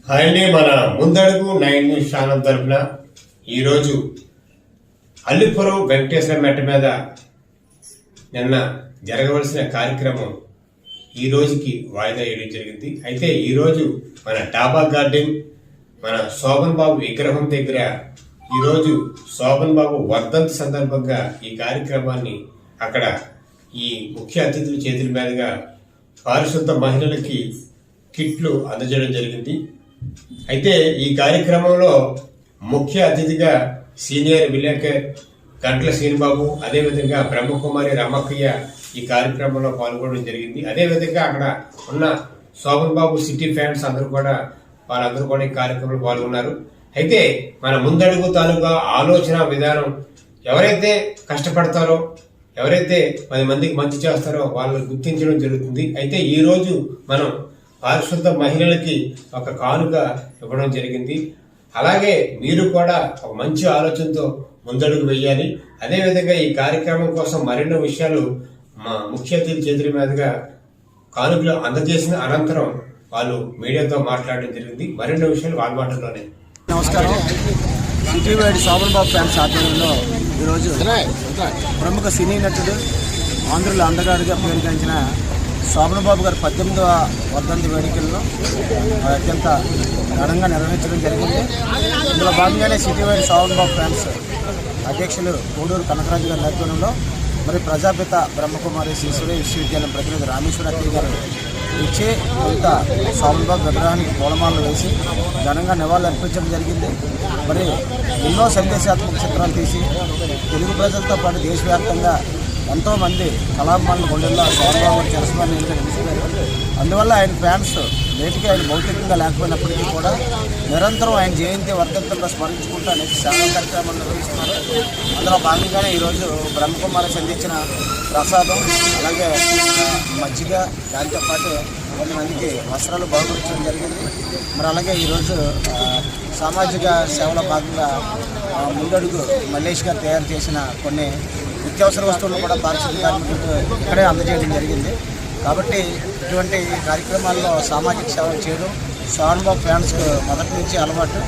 Hi అండి, మన ముందడుగు 9 న్యూస్ ఛానల్ తరఫున ఈరోజు అల్లిపురం వెంకటేశ్వర మెట్ట మీద నిన్న జరగవలసిన కార్యక్రమం ఈ రోజుకి వాయిదా వేయడం జరిగింది. అయితే ఈరోజు మన డాబా గార్డెన్ మన శోభన్ బాబు విగ్రహం దగ్గర ఈరోజు శోభన్ బాబు వర్ధంతి సందర్భంగా ఈ కార్యక్రమాన్ని అక్కడ ఈ ముఖ్య అతిథుల చేతుల మీదుగా పారిశుద్ధ మహిళలకి కిట్లు అందజేయడం జరిగింది. అయితే ఈ కార్యక్రమంలో ముఖ్య అతిథిగా సీనియర్ విలేకర్ గంట్ల శ్రీనిబాబు, అదేవిధంగా బ్రహ్మకుమారి రమక్కయ్య ఈ కార్యక్రమంలో పాల్గొనడం జరిగింది. అదేవిధంగా అక్కడ ఉన్న శోభన్ బాబు సిటీ ఫ్యాన్స్ వాళ్ళందరూ కూడా ఈ కార్యక్రమంలో పాల్గొన్నారు. అయితే మన ముందడుగు తాలూకా ఆలోచన విధానం ఎవరైతే కష్టపడతారో, ఎవరైతే 10 మందికి మంచి చేస్తారో వాళ్ళని గుర్తించడం జరుగుతుంది. అయితే ఈ రోజు మనం పారిశుద్ధ మహిళలకి ఒక కానుక ఇవ్వడం జరిగింది. అలాగే మీరు కూడా ఒక మంచి ఆలోచనతో ముందడుగు వేయాలి. అదేవిధంగా ఈ కార్యక్రమం కోసం మరెన్నో విషయాలు మా ముఖ్య అతిథి చేతుల మీదుగా కానుకలు అందజేసిన అనంతరం వాళ్ళు మీడియాతో మాట్లాడడం జరిగింది. మరెన్నో విషయాలు వాళ్ళ మాటల్లోనే. నమస్కారం. సిటీ వైడ్ శోభన్ బాబు ఫ్యాన్స్ ఆధ్వర్యంలో ఈరోజు ప్రముఖ సినీ నటుడు, ఆంధ్రుల అందగాడిగా పేరుగాంచిన శోభన్ బాబు గారి 18వ వర్ధంతి వేడుకలను అత్యంత ఘనంగా నిర్వహించడం జరిగింది. ఇందులో భాగంగానే సిటీ వైడ్ శోభన్ బాబు ఫ్యాన్స్ అధ్యక్షులు కోడూరు కనకరాజు గారి నేతృత్వంలో మరి ప్రజాపిత బ్రహ్మకుమారి శ్రీశ్వర విశ్వవిద్యాలయం ప్రతినిధి రామేశ్వరరావు గారు ఇచ్చే కొంత శోభన్ బాబు విగ్రహానికి పూలమాలలు వేసి ఘనంగా నివాళులు అర్పించడం జరిగింది. మరి ఎన్నో సందేశాత్మక చిత్రాలు తీసి తెలుగు ప్రజలతో పాటు దేశవ్యాప్తంగా ఎంతోమంది కళాభిమానుల గుండెల్లో శోభన్ బాబు చిరస్మరణ నిలిచిపోయారు. అందువల్ల ఆయన ఫ్యాన్స్ నేటికి ఆయన భౌతికంగా లేకపోయినప్పటికీ కూడా నిరంతరం ఆయన జయంతి వర్ధంతుల్లో స్మరించుకుంటూ అనేక సేవా కార్యక్రమాలు నిర్వహిస్తున్నారు. అందులో భాగంగానే ఈరోజు బ్రహ్మకుమారికి అందించిన ప్రసాదం, అలాగే మజ్జిగ, దాంతోపాటు కొంతమందికి వస్త్రాలు బహుకరించడం జరిగింది. మరి అలాగే ఈరోజు సామాజిక సేవలో భాగంగా ముందడుగు మల్లేష్ గారు తయారు చేసిన కొన్ని నిత్యావసర వస్తువులను కూడా పారిశుద్ధ కార్మికులకు ఇక్కడే అందజేయడం జరిగింది. కాబట్టి ఇటువంటి కార్యక్రమాల్లో సామాజిక సేవలు చేయడం శోభన్ బాబు ఫ్యాన్స్కు మొదటి నుంచి అలవాటు.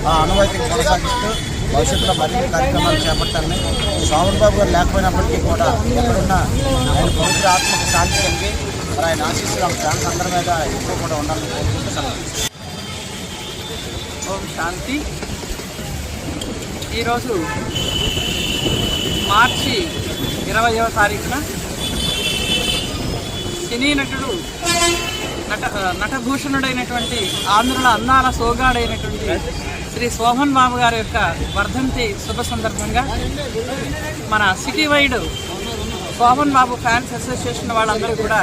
ఆ అనుభూతిని కొనసాగిస్తూ భవిష్యత్తులో మరిన్ని కార్యక్రమాలు చేపట్టాలని, శోభన్ బాబు గారు లేకపోయినప్పటికీ కూడా ఎక్కడున్నా ఆయన పవిత్ర ఆత్మకు శాంతి కలిగి మరి ఆయన ఆశీస్సులు ఫ్యాన్స్ అందరి మీద ఎక్కువ కూడా ఉండాలని కోరుకుంటున్నాను. ఓం శాంతి. ఈరోజు మార్చి 20వ తారీఖున సినీ నటుడు నటభూషణుడైనటువంటి ఆంధ్రుల అందాల సోగాడైనటువంటి శ్రీ శోభన్ బాబు గారి యొక్క వర్ధంతి శుభ సందర్భంగా మన సిటీ వైడ్ శోభన్ బాబు ఫ్యాన్స్ అసోసియేషన్ వాళ్ళందరూ కూడా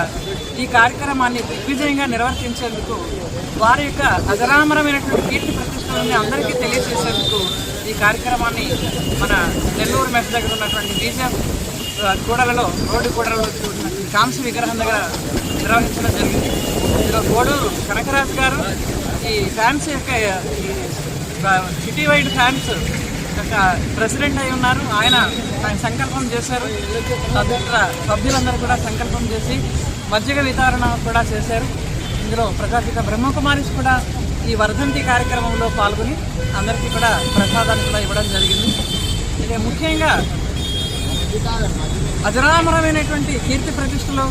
ఈ కార్యక్రమాన్ని దిగ్విజయంగా నిర్వర్తించేందుకు వారి యొక్క అజరామరమైనటువంటి కీర్తి ప్రతిష్టలని అందరికీ తెలియజేసేందుకు ఈ కార్యక్రమాన్ని మన నెల్లూరు మెస్ దగ్గర ఉన్నటువంటి బీజేపీ కూడలలో రోడ్డు కూడలలో కాంస్య విగ్రహం దగ్గర నిర్వహించడం జరిగింది. ఇందులో కోడూరు కనకరాజు గారు ఈ ఫ్యాన్స్ యొక్క సిటీ వైడ్ ఫ్యాన్స్ యొక్క ప్రెసిడెంట్ అయి ఉన్నారు. ఆయన సంకల్పం చేశారు. సభ్యులందరూ కూడా సంకల్పం చేసి మజ్జిగ వితరణ కూడా చేశారు. ఇందులో ప్రజాపిత బ్రహ్మకుమారిస్ కూడా ఈ వర్ధంతి కార్యక్రమంలో పాల్గొని అందరికీ కూడా ప్రసాదాన్ని కూడా ఇవ్వడం జరిగింది. ఇది ముఖ్యంగా అజరామరమైనటువంటి కీర్తి ప్రతిష్టలు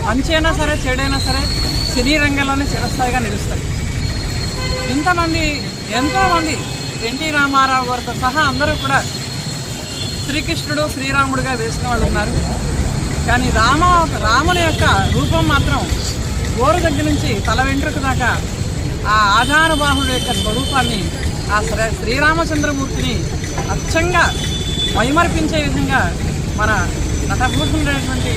మంచైనా సరే చెడైనా సరే సినీ రంగంలోనే చిరస్థాయిగా నిలుస్తాయి. ఎంతోమంది ఎన్టీ రామారావు గారితో సహా అందరూ కూడా శ్రీకృష్ణుడు శ్రీరాముడుగా వేసిన వాళ్ళు ఉన్నారు. కానీ రాముని యొక్క రూపం మాత్రం గోరు దగ్గర నుంచి తల వెంట్రుక దాకా ఆ ఆజానుబాహుడు యొక్క స్వరూపాన్ని, ఆ శ్రీరామచంద్రమూర్తిని అచ్చంగా మైమర్పించే విధంగా మన నటభూషణుడైనటువంటి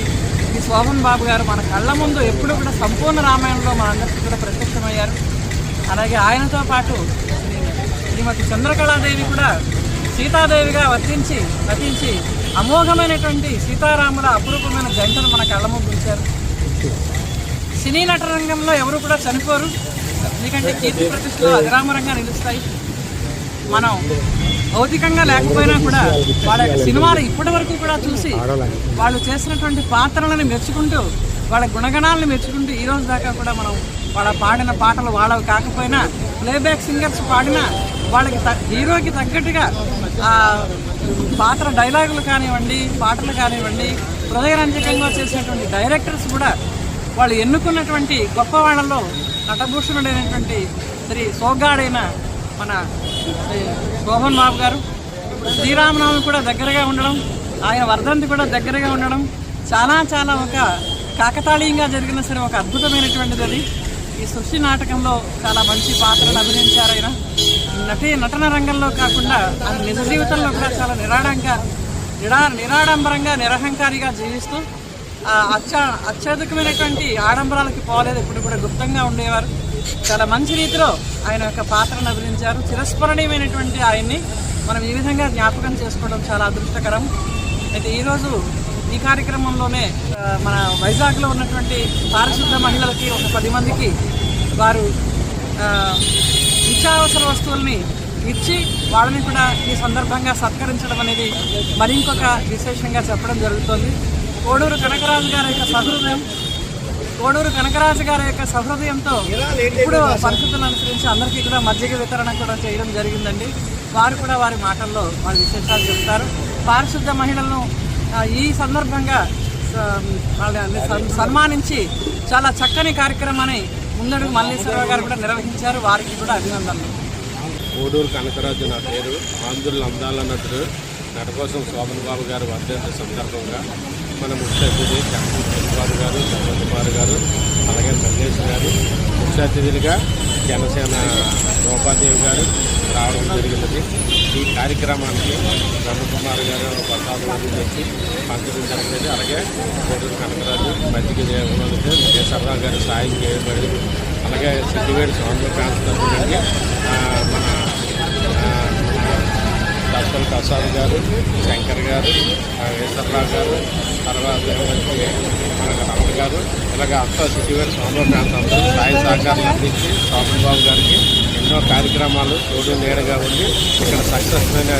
ఈ శోభన్ బాబు గారు మన కళ్ళ ముందు ఎప్పుడు కూడా సంపూర్ణ రామాయణంలో మనందరికీ కూడా ప్రత్యక్షమయ్యారు. అలాగే ఆయనతో పాటు శ్రీమతి చంద్రకళాదేవి కూడా సీతాదేవిగా నటించి అమోఘమైనటువంటి సీతారాముల అపురూపమైన జంటను మన కళ్ళ ముందు ఉంచారు. సినీ నట రంగంలో ఎవరు కూడా చనిపోరు, ఎందుకంటే కీర్తి ప్రతిష్టలు అజరామరంగా నిలుస్తాయి. మనం భౌతికంగా లేకపోయినా కూడా వాళ్ళ యొక్క సినిమాలు ఇప్పటి వరకు కూడా చూసి వాళ్ళు చేసినటువంటి పాత్రలను మెచ్చుకుంటూ వాళ్ళ గుణగణాలను మెచ్చుకుంటూ ఈ రోజు దాకా కూడా మనం వాళ్ళ పాడిన పాటలు వాళ్ళవి కాకపోయినా ప్లేబ్యాక్ సింగర్స్ పాడినా వాళ్ళకి హీరోకి తగ్గట్టుగా పాత్ర డైలాగులు కానివ్వండి, పాటలు కానివ్వండి, హృదయరంజకంగా చేసినటువంటి డైరెక్టర్స్ కూడా వాళ్ళు ఎన్నుకున్నటువంటి గొప్ప వాళ్ళలో నటభూషణుడైనటువంటి శ్రీ సోగ్గాడైన మన శోభన్ బాబు గారు. శ్రీరామనవమి కూడా దగ్గరగా ఉండడం, ఆయన వర్ధంతి కూడా దగ్గరగా ఉండడం చాలా చాలా ఒక కాకతాళీయంగా జరిగిన సరే ఒక అద్భుతమైనటువంటిది అది. ఈ సృష్టి నాటకంలో చాలా మంచి పాత్రలు అభినయించారు ఆయన. నటన రంగంలో కాకుండా ఆయన నిజ జీవితంలో కూడా చాలా నిరాడంబరంగా నిరహంకారిగా జీవిస్తూ అత్యధికమైనటువంటి ఆడంబరాలకి పోలేదు, ఎప్పుడు కూడా గుప్తంగా ఉండేవారు. చాలా మంచి రీతిలో ఆయన యొక్క పాత్రను అభినయించారు. చిరస్మరణీయమైనటువంటి ఆయన్ని మనం ఈ విధంగా జ్ఞాపకం చేసుకోవడం చాలా అదృష్టకరం. అయితే ఈరోజు ఈ కార్యక్రమంలోనే మన వైజాగ్లో ఉన్నటువంటి పారిశుద్ధ మహిళలకి ఒక 10 మందికి వారు నిత్యావసర వస్తువుల్ని ఇచ్చి వాళ్ళని కూడా ఈ సందర్భంగా సత్కరించడం అనేది మరి ఇంకొక విశేషంగా చెప్పడం జరుగుతుంది. కోడూరు కనకరాజు గారి యొక్క సహృదయంతో ఇప్పుడు పరిస్థితులను అనుసరించి అందరికీ కూడా మజ్జిగ వితరణ కూడా చేయడం జరిగిందండి. వారు కూడా వారి మాటల్లో వారి విశేషాలు చెప్తారు. పారిశుద్ధ మహిళలను ఈ సందర్భంగా వాళ్ళని సన్మానించి చాలా చక్కని కార్యక్రమాన్ని ముందడుగు మల్లేశ్వరరావు గారు కూడా నిర్వహించారు. వారికి కూడా అభినందనలు. కోడూరు కనకరాజు నా పేరు. ఆంధ్రుల అందాల నటుడు నటకోసం శోభన్ బాబు గారు వర్ధంతి సందర్భంగా మన ముఖ్య అతిథి చంద్రబాబు గారు, చంద్రకుమార్ గారు, అలాగే మల్లేష్ గారు ముఖ్య అతిథులుగా జనసేన రూపాదేవి గారు రావడం జరిగినది. ఈ కార్యక్రమానికి బ్రహ్మకుమార్ గారు ప్రసాదం తెచ్చి పంచడం జరిగినది. అలాగే కోడూరు కనకరాజు మజ్జిగ దేవులకి విజయసర్రావు గారు సాయం చేయబడి, అలాగే సిద్దివేడు స్వామి ప్రాంతానికి మన దర్శన్ ప్రసాద్ గారు, శంకర్ గారు, విజయసర్రావు గారు, తర్వాత మన రమణ గారు, ఇలాగ అంతా సిద్దివేడు స్వామి ప్రాంతంలో సాయి సహకారాలు అందించి శోభన్ బాబు గారికి ఎన్నో కార్యక్రమాలు తోడు నీడగా ఉండి ఇక్కడ సక్సెస్ అయిన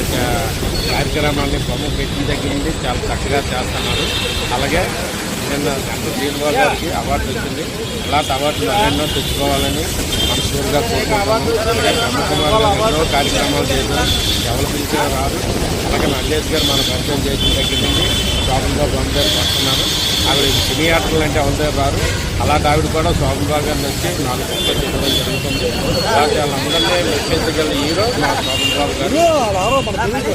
కార్యక్రమాలని బొమ్మ పెట్టిన దగ్గర నుండి చాలా చక్కగా చేస్తున్నారు. అలాగే నిన్న గంట శ్రీనివాస్ గారికి అవార్డు వచ్చింది. ఇలాంటి అవార్డులు ఎన్నో తెచ్చుకోవాలని మనస్ఫూర్తిగా కోరుకుంటున్నాము. అలాగే బ్రహ్మకుమార్ గారు ఎన్నో కార్యక్రమాలు చేశారు, ఎవరు పిలిచినా రాదు. అలాగే మల్లేష్ గారు మన పరిచయం చేసిన దగ్గర నుండి శోభన్ బాబు అందరూ వస్తున్నారు. ఆవిడ సినీ ఆటలు అంటే ఎవరి రారు. అలాంటి ఆవిడ కూడా శోభన్ బాబు గారిని వచ్చి 4 గంటలు చెప్పడం జరుగుతుంది. అలాంటి వాళ్ళందరినీ మెప్పించగల హీరో మా శోభన్ బాబు గారు.